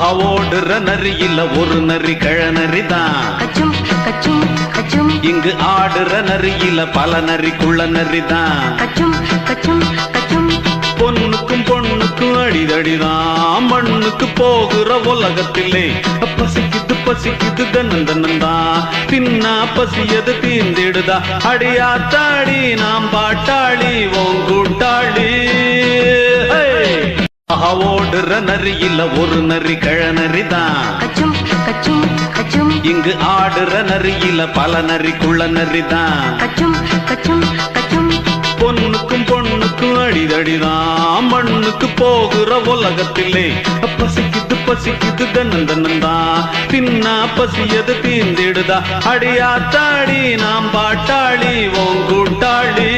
ஓடுற நரியில ஒரு நரி கிழநரிதான். கச்சும் கச்சும் கச்சும் இங்கு ஆடுற நரியில பல நரிக்குள்ள நரிதான். கச்சும் கச்சும் கச்சும் பொண்ணுக்கும் பொண்ணுக்கும் அடிதடிதான். மண்ணுக்கு போகிற உலகத்திலே பசிக்குது பசிக்குது தன்னன் தன்னந்தான். தின்னா பசியது தீந்திடுதா. அடியாத்தாடி நாம் பாட்டாளி ஓங்கூட்டாளி. ஓடுற நரியில ஒரு நரி கிழநரிதான். கச்சும் கச்சும் கச்சும் இங்கு ஆடுற நரியில பல நரிக்குள்ள நரிதான். கச்சும் கச்சும் கச்சும் பொண்ணுக்கும் பொண்ணுக்கும் அடிதடிதான். மண்ணுக்கு போகிற உலகத்திலே பசிக்குது பசிக்குது தன்னன் தன்னந்தான். தின்னா பசியது தீந்திடுதா. அடியாத்தாடி நாம் பாட்டாளி ஓங்கூட்டாளி.